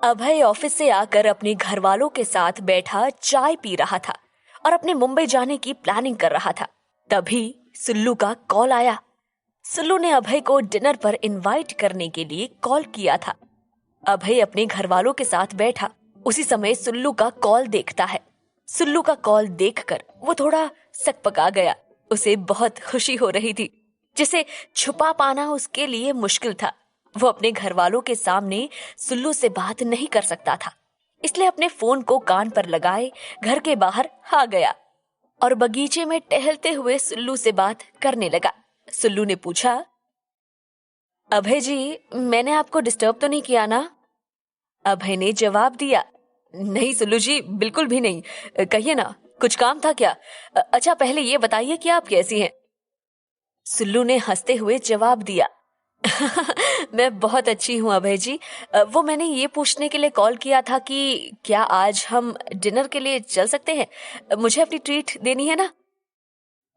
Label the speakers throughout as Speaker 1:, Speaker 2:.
Speaker 1: अभय office से आकर अपने घर वालों के साथ बैठा चाय पी रहा था और अपने मुंबई जाने की प्लानिंग कर रहा था। तभी सुल्लू का कॉल आया। सुल्लू ने अभय को डिनर पर इनवाइट करने के लिए कॉल किया था। अभय अपने घर वालों के साथ बैठा, उसी समय सुल्लू का कॉल देखता है। सुल्लू का कॉल देखकर वो थोड़ा सकपका गया। उसे बहुत खुशी हो रही थी, जिसे छुपा पाना उसके लिए मुश्किल था। वो अपने घर वालों के सामने सुल्लू से बात नहीं कर सकता था, इसलिए अपने फोन को कान पर लगाए घर के बाहर आ गया और बगीचे में टहलते हुए सुल्लू से बात करने लगा। सुल्लू ने पूछा, अभय जी, मैंने आपको डिस्टर्ब तो नहीं किया ना? अभय ने जवाब दिया, नहीं सुल्लू जी, बिल्कुल भी नहीं। कहिए ना, कुछ काम था क्या? अच्छा, पहले ये बताइए कि आप कैसी हैं? सुल्लू ने हंसते हुए जवाब दिया, मैं बहुत अच्छी हूँ अभय जी। वो मैंने ये पूछने के लिए कॉल किया था कि क्या आज हम डिनर के लिए चल सकते हैं? मुझे अपनी ट्रीट देनी है ना?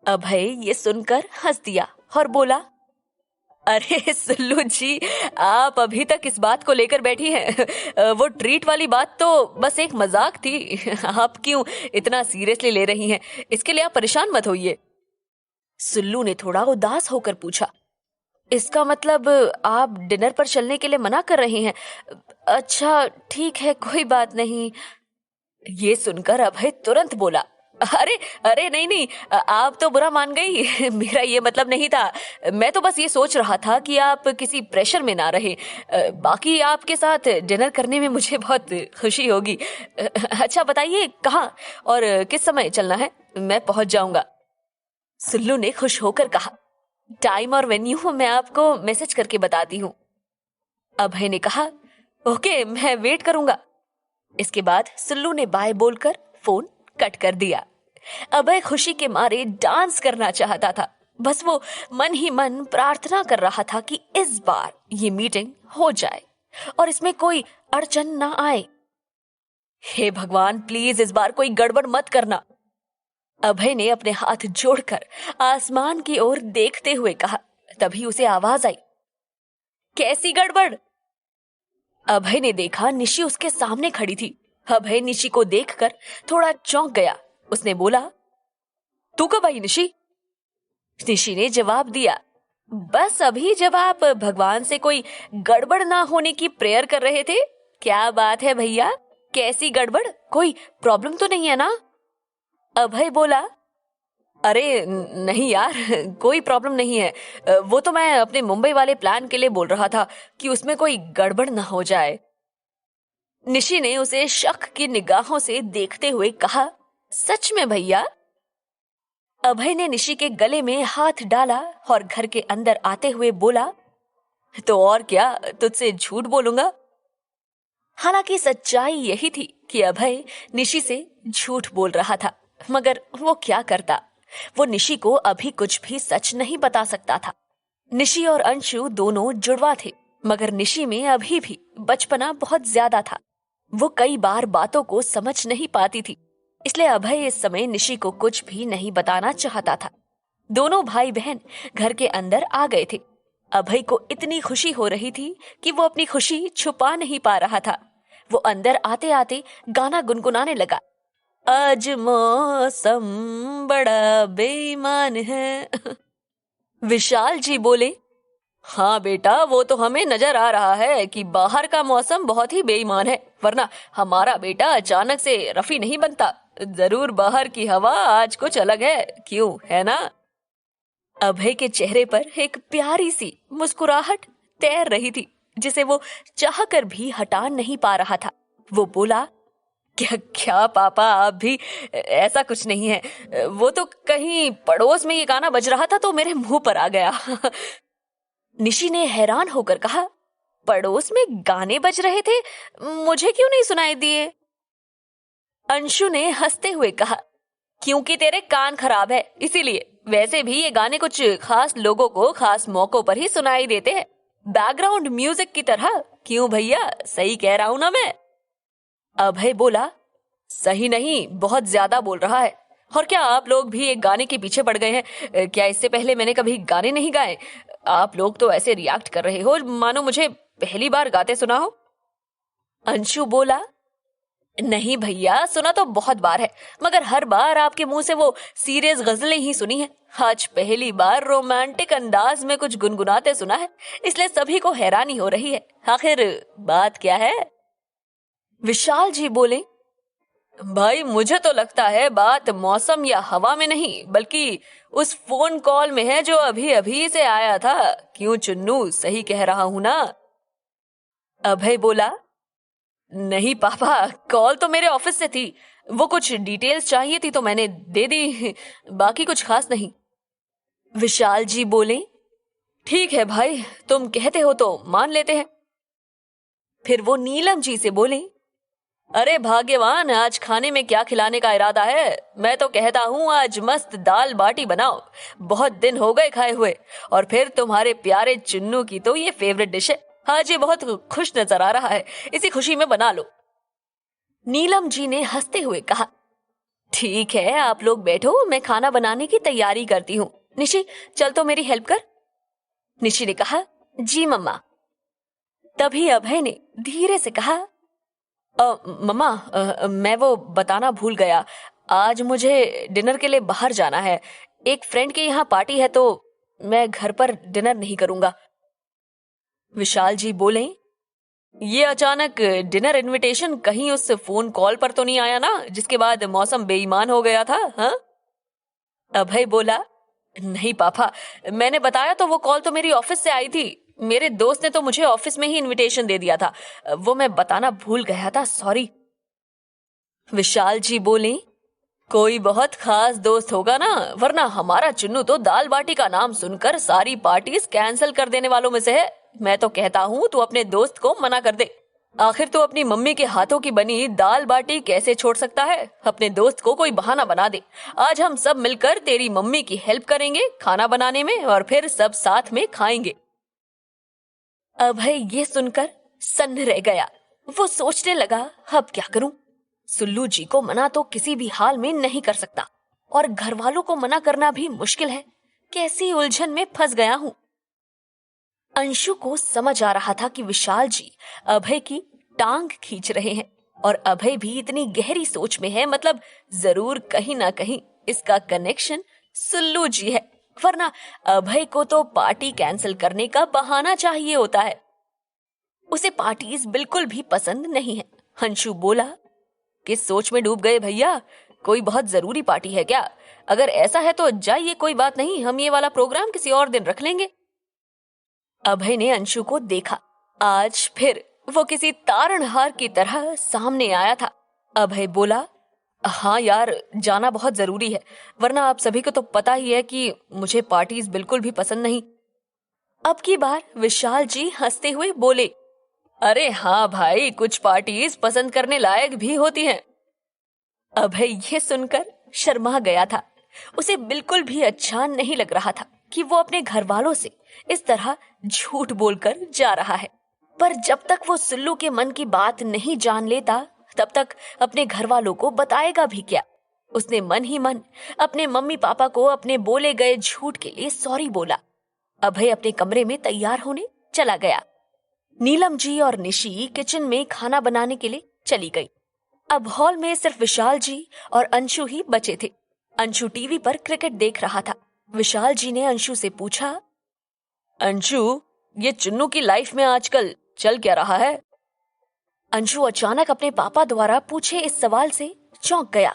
Speaker 1: अभय ये सुनकर हंस दिया और बोला, अरे सुल्लू जी, आप अभी तक इस बात को लेकर बैठी हैं। वो ट्रीट वाली बात तो बस एक मजाक थी। आप क्यों इतना सीरियसली ले रही हैं? इसके लिए आप परेशान मत होइए। सुल्लू ने थोड़ा उदास होकर पूछा, इसका मतलब आप डिनर पर चलने के लिए मना कर रहे हैं? अच्छा ठीक है, कोई बात नहीं। ये सुनकर अभय तुरंत बोला, अरे अरे नहीं नहीं, आप तो बुरा मान गई। मेरा ये मतलब नहीं था। मैं तो बस ये सोच रहा था कि आप किसी प्रेशर में ना रहे। बाकी आपके साथ डिनर करने में मुझे बहुत खुशी होगी। अच्छा बताइए, कहाँ और किस समय चलना है? मैं पहुंच जाऊंगा। सुल्लू ने खुश होकर कहा, टाइम और वेन्यू मैं आपको मैसेज करके बताती हूँ। अभय ने कहा, ओके, मैं वेट करूंगा। इसके बाद सुल्लू ने बाय बोलकर फोन कट कर दिया। अभय खुशी के मारे डांस करना चाहता था। बस वो मन ही मन प्रार्थना कर रहा था कि इस बार ये मीटिंग हो जाए और इसमें कोई अड़चन ना आए। हे भगवान, प्लीज इस बार कोई गड़बड़ मत करना। अभय ने अपने हाथ जोड़कर आसमान की ओर देखते हुए कहा। तभी उसे आवाज आई, कैसी गड़बड़? अभय ने देखा निशी उसके सामने खड़ी थी। अभय निशी को देखकर थोड़ा चौंक गया। उसने बोला, तू कब आई निशी? निशी ने जवाब दिया, बस अभी जब आप भगवान से कोई गड़बड़ ना होने की प्रेयर कर रहे थे। क्या बात है भैया, कैसी गड़बड़? कोई प्रॉब्लम तो नहीं है ना? अभय बोला, अरे नहीं यार, कोई प्रॉब्लम नहीं है। वो तो मैं अपने मुंबई वाले प्लान के लिए बोल रहा था कि उसमें कोई गड़बड़ ना हो जाए। निशी ने उसे शक की निगाहों से देखते हुए कहा, सच में भैया? अभय ने निशी के गले में हाथ डाला और घर के अंदर आते हुए बोला, तो और क्या, तुझसे झूठ बोलूंगा? हालांकि सच्चाई यही थी कि अभय निशी से झूठ बोल रहा था, मगर वो क्या करता? वो निशी को अभी कुछ भी सच नहीं बता सकता था। निशी और अंशु दोनों जुड़वा थे, मगर निशी में अभी भी बचपना बहुत ज्यादा था। वो कई बार बातों को समझ नहीं पाती थी, इसलिए अभय इस समय निशी को कुछ भी नहीं बताना चाहता था। दोनों भाई बहन घर के अंदर आ गए थे। अभय को इतनी खुशी हो रही थी कि वो अपनी खुशी छुपा नहीं पा रहा था। वो अंदर आते आते गाना गुनगुनाने लगा, आज मौसम बड़ा बेईमान है। विशाल जी बोले, हाँ बेटा, वो तो हमें नजर आ रहा है कि बाहर का मौसम बहुत ही बेईमान है, वरना हमारा बेटा अचानक से रफी नहीं बनता। जरूर बाहर की हवा आज कुछ अलग है, क्यों, है ना? अभय के चेहरे पर एक प्यारी सी मुस्कुराहट तैर रही थी, जिसे वो चाहकर भी हटा नहीं पा रहा था। वो बोला, क्या क्या पापा, आप भी? ऐसा कुछ नहीं है। वो तो कहीं पड़ोस में ये गाना बज रहा था तो मेरे मुंह पर आ गया। निशी ने हैरान होकर कहा, पड़ोस में गाने बज रहे थे? मुझे क्यों नहीं सुनाई दिए? अंशु ने हंसते हुए कहा, क्योंकि तेरे कान खराब है इसीलिए। वैसे भी ये गाने कुछ खास लोगों को खास मौकों पर ही सुनाई देते हैं, बैकग्राउंड म्यूजिक की तरह। क्यों भैया, सही कह रहा हूं ना मैं? अभय बोला, सही नहीं, बहुत ज्यादा बोल रहा है। और क्या आप लोग भी एक गाने के पीछे पड़ गए हैं? क्या इससे पहले मैंने कभी गाने नहीं गाए? आप लोग तो ऐसे रिएक्ट कर रहे हो मानो मुझे पहली बार गाते सुना हो। अंशु बोला, नहीं भैया, सुना तो बहुत बार है, मगर हर बार आपके मुंह से वो सीरियस गजलें ही सुनी है। आज पहली बार रोमांटिक अंदाज में कुछ गुनगुनाते सुना है, इसलिए सभी को हैरानी हो रही है। आखिर बात क्या है? विशाल जी बोले, भाई मुझे तो लगता है बात मौसम या हवा में नहीं, बल्कि उस फोन कॉल में है जो अभी अभी से आया था। क्यों चुन्नू, सही कह रहा हूं ना? अभय बोला, नहीं पापा, कॉल तो मेरे ऑफिस से थी। वो कुछ डिटेल्स चाहिए थी तो मैंने दे दी, बाकी कुछ खास नहीं। विशाल जी बोले, ठीक है भाई, तुम कहते हो तो मान लेते हैं। फिर वो नीलम जी से बोले, अरे भाग्यवान, आज खाने में क्या खिलाने का इरादा है? मैं तो कहता हूँ आज मस्त दाल बाटी बनाओ, बहुत दिन हो गए खाए हुए। और फिर तुम्हारे प्यारे चुन्नू की तो ये फेवरेट डिश है। आज ये बहुत खुश नजर आ रहा है, इसी खुशी में बना लो। नीलम जी ने हंसते हुए कहा, ठीक है, आप लोग बैठो, मैं खाना बनाने की तैयारी करती हूँ। निशी, चल तो मेरी हेल्प कर। निशी ने कहा, जी मम्मा। तभी अभय ने धीरे से कहा, मम्मा, मैं वो बताना भूल गया, आज मुझे डिनर के लिए बाहर जाना है। एक फ्रेंड के यहाँ पार्टी है तो मैं घर पर डिनर नहीं करूंगा। विशाल जी बोले, ये अचानक डिनर इनविटेशन कहीं उस फोन कॉल पर तो नहीं आया ना, जिसके बाद मौसम बेईमान हो गया था? हाँ? अभय बोला, नहीं पापा, मैंने बताया तो वो कॉल तो मेरी ऑफिस से आई थी। मेरे दोस्त ने तो मुझे ऑफिस में ही इनविटेशन दे दिया था, वो मैं बताना भूल गया था, सॉरी। विशाल जी बोले, कोई बहुत खास दोस्त होगा ना, वरना हमारा चुन्नू तो दाल बाटी का नाम सुनकर सारी पार्टीज कैंसिल कर देने वालों में से है। मैं तो कहता हूँ तू अपने दोस्त को मना कर दे। आखिर तो अपनी मम्मी के हाथों की बनी दाल बाटी कैसे छोड़ सकता है? अपने दोस्त को कोई बहाना बना दे। आज हम सब मिलकर तेरी मम्मी की हेल्प करेंगे खाना बनाने में, और फिर सब साथ में खाएंगे। अभय ये सुनकर सन्न रह गया। वो सोचने लगा, अब क्या करूं? सुल्लू जी को मना तो किसी भी हाल में नहीं कर सकता, और घर वालों को मना करना भी मुश्किल है। कैसी उलझन में फंस गया हूं। अंशु को समझ आ रहा था कि विशाल जी अभय की टांग खींच रहे हैं, और अभय भी इतनी गहरी सोच में है, मतलब जरूर कहीं ना कहीं इसका कनेक्शन सुल्लू जी है, वरना अभय को तो पार्टी कैंसिल करने का बहाना चाहिए होता है। उसे पार्टीज बिल्कुल भी पसंद नहीं है। अंशु बोला, किस सोच में डूब गए भैया? कोई बहुत जरूरी पार्टी है क्या? अगर ऐसा है तो जाइए, कोई बात नहीं, हम ये वाला प्रोग्राम किसी और दिन रख लेंगे। अभय ने अंशु को देखा। आज फिर वो किसी तारणहार की तरह सामने आया था। अभय बोला, हाँ यार, जाना बहुत जरूरी है, वरना आप सभी को तो पता ही है कि मुझे पार्टीज बिल्कुल भी पसंद नहीं। अब की बार विशाल जी हंसते हुए बोले, अरे हाँ भाई, कुछ पार्टीज पसंद करने लायक भी होती हैं। अभय ये सुनकर शर्मा गया था। उसे बिल्कुल भी अच्छा नहीं लग रहा था कि वो अपने घर वालों से इस तरह झूठ बोलकर जा रहा है। पर जब तक वो सुल्लू के मन की बात नहीं जान लेता, तब तक अपने घर वालों को बताएगा भी क्या? उसने मन ही मन अपने मम्मी पापा को अपने बोले गए झूठ के लिए सॉरी बोला। अभय अपने कमरे में तैयार होने चला गया। नीलम जी और निशी किचन में खाना बनाने के लिए चली गई। अब हॉल में सिर्फ विशाल जी और अंशु ही बचे थे। अंशु टीवी पर क्रिकेट देख रहा था। विशाल जी ने अंशु से पूछा, अंशु, ये चुन्नू की लाइफ में आजकल चल क्या रहा है? अंशु अचानक अपने पापा द्वारा पूछे इस सवाल से चौंक गया।